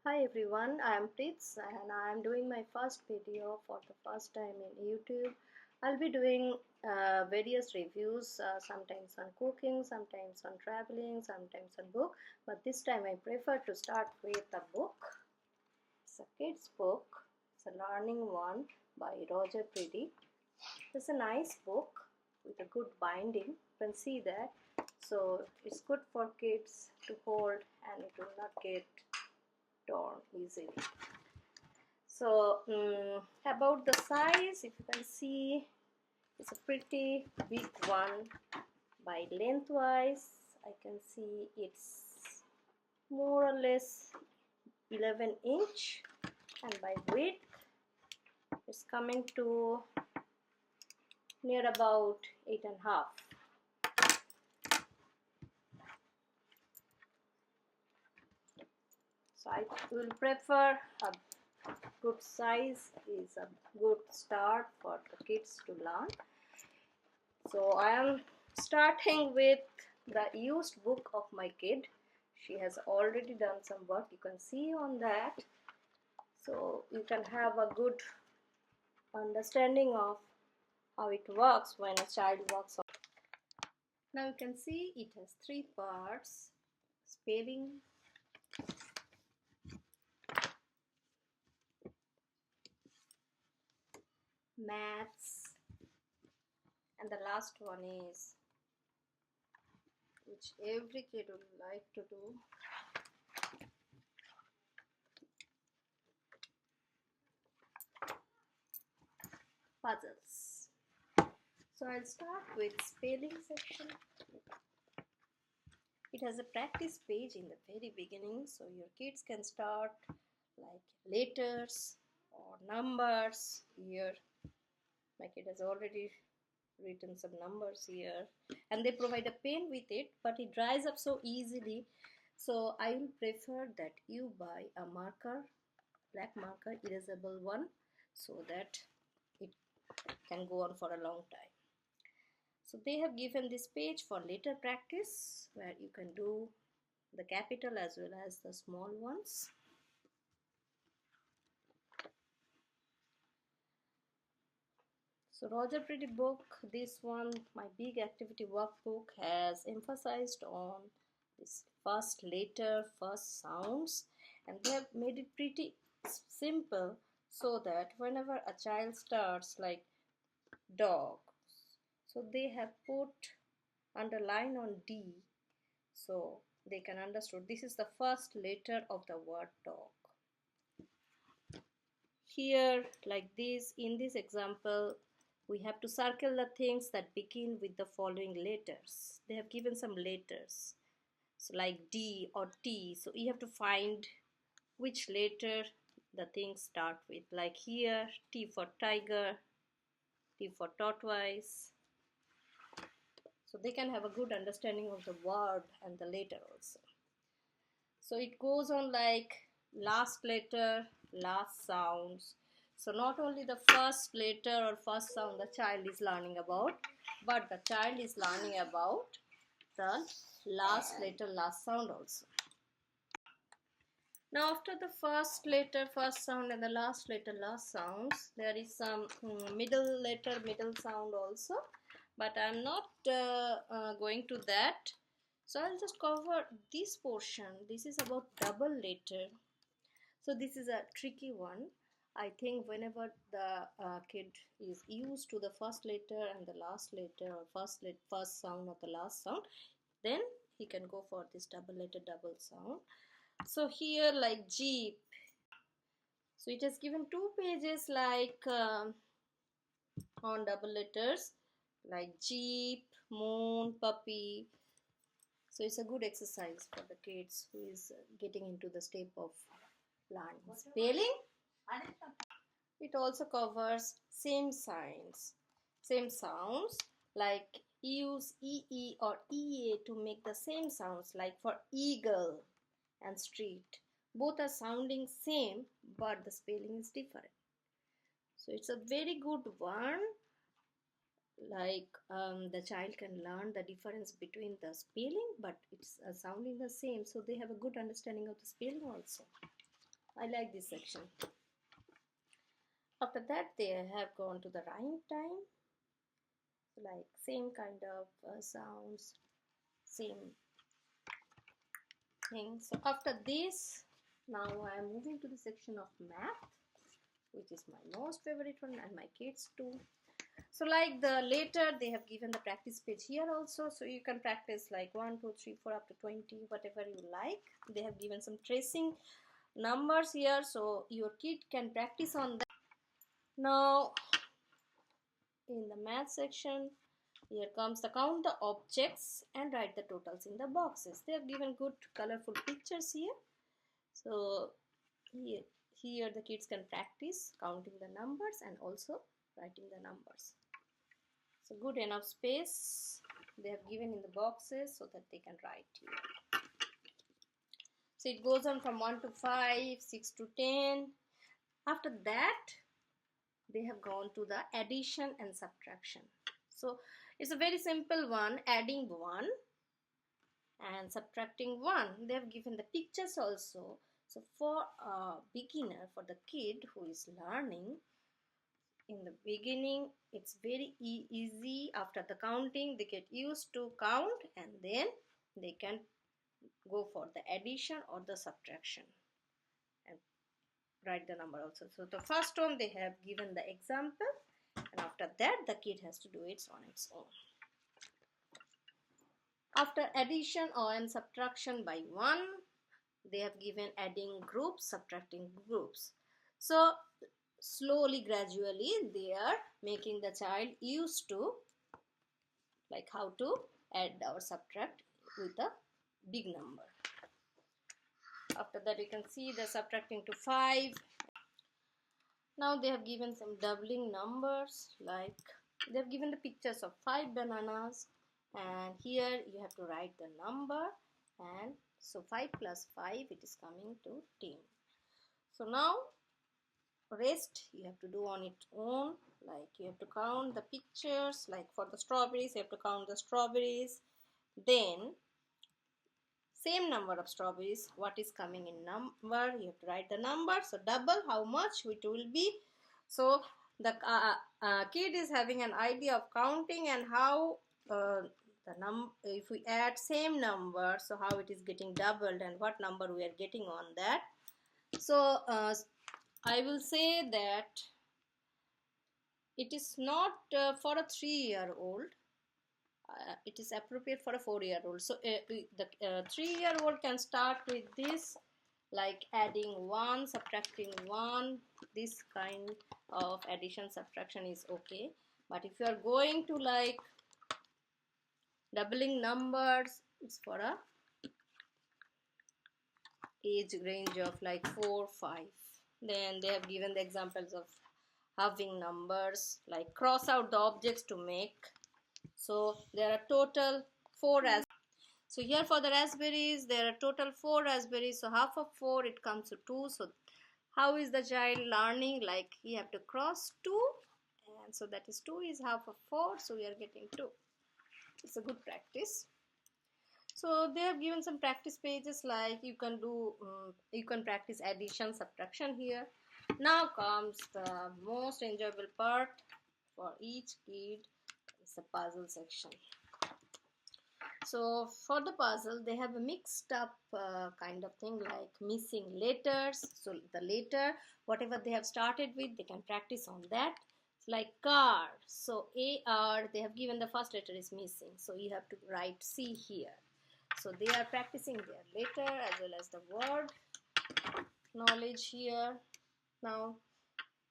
Hi everyone, I am Pritz and I am doing my first video for the first time in YouTube. I'll be doing various reviews, sometimes on cooking, sometimes on traveling, sometimes on book, but this time I prefer to start with a book. It's a kid's book. It's a learning one by Priddy. It's a nice book with a good binding. You can see that. So it's good for kids to hold and it will not get torn easily. So about the size, if you can see, it's a pretty big one. By lengthwise, I can see it's more or less 11-inch, and by width it's coming to near about 8.5. So I will prefer a good size is a good start for the kids to learn. So I am starting with the used book of my kid. She has already done some work, you can see on that. So you can have a good understanding of how it works when a child works on. Now you can see it has 3 parts: spelling, maths, and the last one is, which every kid would like to do, puzzles. So I'll start with spelling section. It has a practice page in the very beginning, so your kids can start like letters or numbers. Here my kid has already written some numbers here, and they provide a pen with it, but it dries up so easily. So I will prefer that you buy a marker, black marker, erasable one, so that it can go on for a long time. So they have given this page for later practice, where you can do the capital as well as the small ones. So Priddy book, this one, my big activity workbook, has emphasized on this first letter, first sounds, and they have made it pretty simple, so that whenever a child starts like dog, so they have put underline on D, so they can understand this is the first letter of the word dog. Here, like this, in this example, we have to circle the things that begin with the following letters. They have given some letters, so like D or T, so you have to find which letter the things start with. Like here, T for tiger, T for tortoise. So they can have a good understanding of the word and the letter also. So it goes on like last letter, last sounds. So not only the first letter or first sound the child is learning about, but the child is learning about the last letter, last sound also. Now after the first letter, first sound, and the last letter, last sounds, there is some middle letter, middle sound also, but I'm not going to that. So I'll just cover this portion. This is about double letter. So this is a tricky one. I think whenever the kid is used to the first letter and the last letter, or first sound or the last sound, then he can go for this double letter, double sound. So here, like Jeep, so it has given 2 pages like on double letters, like Jeep, moon, puppy. So it's a good exercise for the kids who is getting into the step of learning spelling. It also covers same signs, same sounds, like use EE or EA to make the same sounds, like for eagle and street. Both are sounding same, but the spelling is different. So it's a very good one. Like the child can learn the difference between the spelling, but it's sounding the same, so they have a good understanding of the spelling also. I like this section. After that, they have gone to the rhyme time, like same kind of sounds, same thing. So after this, now I am moving to the section of math, which is my most favorite one, and my kids too. So like the later, they have given the practice page here also, so you can practice like 1 2 3 4 up to 20, whatever you like. They have given some tracing numbers here, so your kid can practice on that. Now in the math section, here comes the count the objects and write the totals in the boxes. They have given good colorful pictures here, so here the kids can practice counting the numbers and also writing the numbers. So good enough space they have given in the boxes so that they can write here. So it goes on from 1 to 5, 6 to 10. After that, they have gone to the addition and subtraction. So it's a very simple one, adding 1 and subtracting 1. They have given the pictures also. So for a beginner, for the kid who is learning, in the beginning it's very easy. After the counting, they get used to count and then they can go for the addition or the subtraction and write the number also. So the first one they have given the example, and after that the kid has to do it on its own. After addition or and subtraction by 1, they have given adding groups, subtracting groups. So slowly, gradually, they are making the child used to like how to add or subtract with a big number. After that, you can see the subtracting to 5. Now they have given some doubling numbers, like they have given the pictures of 5 bananas, and here you have to write the number, and so 5 plus 5, it is coming to 10. So now rest you have to do on its own, like you have to count the pictures, like for the strawberries you have to count the strawberries, then same number of strawberries, what is coming in number, you have to write the number, so double how much it will be. So the kid is having an idea of counting and how if we add same number, so how it is getting doubled and what number we are getting on that. So I will say that it is not for a 3-year-old. It is appropriate for a 4-year-old. So the 3-year-old can start with this, like adding 1, subtracting 1. This kind of addition subtraction is okay. But if you are going to like doubling numbers, it's for a age range of like 4, 5. Then they have given the examples of halving numbers, like cross out the objects to make. So there are total 4 raspberries. So here for the raspberries, there are total 4 raspberries. So half of 4, it comes to 2. So how is the child learning? Like you have to cross 2, and so that is 2 is half of 4. So we are getting 2. It's a good practice. So they have given some practice pages, like you can do, you can practice addition, subtraction here. Now comes the most enjoyable part for each kid. It's the puzzle section. So for the puzzle, they have a mixed up kind of thing, like missing letters. So the letter, whatever they have started with, they can practice on that. It's like car. So AR, they have given the first letter is missing. So you have to write C here. So they are practicing their letter as well as the word knowledge here. Now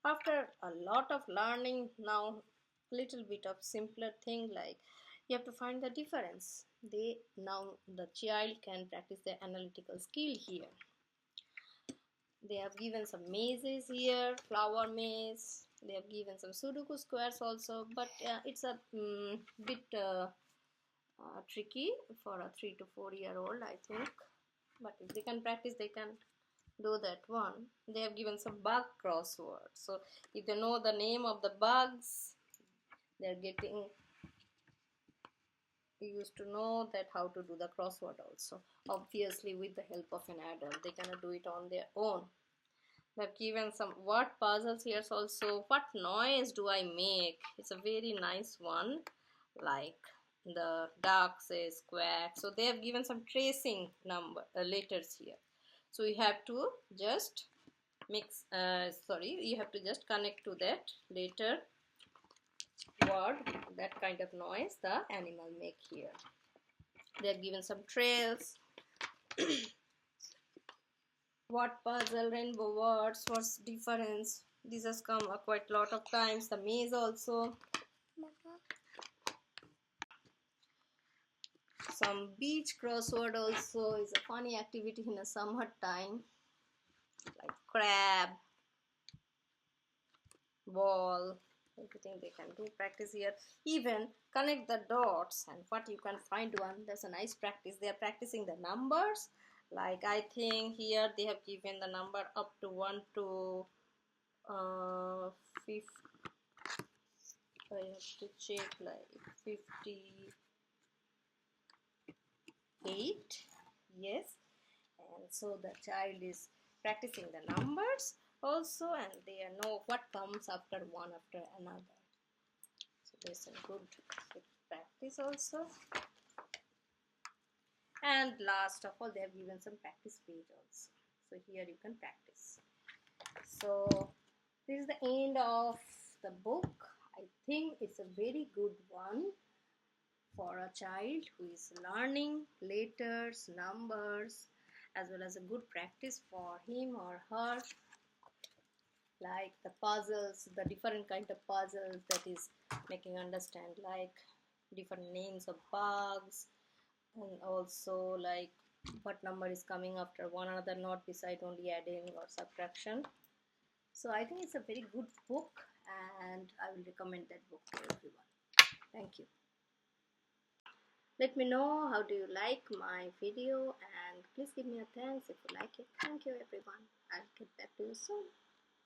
after a lot of learning, now little bit of simpler thing, like you have to find the difference. Now the child can practice their analytical skill here. They have given some mazes here, flower maze. They have given some Sudoku squares also, but it's a bit tricky for a 3 to 4-year-old, I think. But if they can practice, they can do that one. They have given some bug crossword. So if they know the name of the bugs, they're getting used to know that how to do the crossword also. Obviously with the help of an adult, they cannot do it on their own. They've given some word puzzles here also. What noise do I make? It's a very nice one. Like the duck says quack. So they have given some tracing number letters here. So you have to just mix. You have to just connect to that letter word. That kind of noise the animal make here. They have given some trails. What puzzle, rainbow words, what's difference? This has come quite a lot of times. The maze also. Some beach crossword also is a funny activity in a summer time. Like crab, ball, everything they can do practice here. Even connect the dots and what you can find one. That's a nice practice. They are practicing the numbers. Like I think here they have given the number up to 1 to 50. I have to check like 58. Yes, and so the child is practicing the numbers also, and they know what comes after one after another. So there's a good practice also. And last of all, they have given some practice page also. So here you can practice. So this is the end of the book. I think it's a very good one for a child who is learning letters, numbers, as well as a good practice for him or her. Like the puzzles, the different kind of puzzles that is making understand, like different names of bugs, and also like what number is coming after one another, not beside only adding or subtraction. So I think it's a very good book, and I will recommend that book to everyone. Thank you. Let me know how do you like my video, and please give me a thanks if you like it. Thank you everyone. I'll get back to you soon.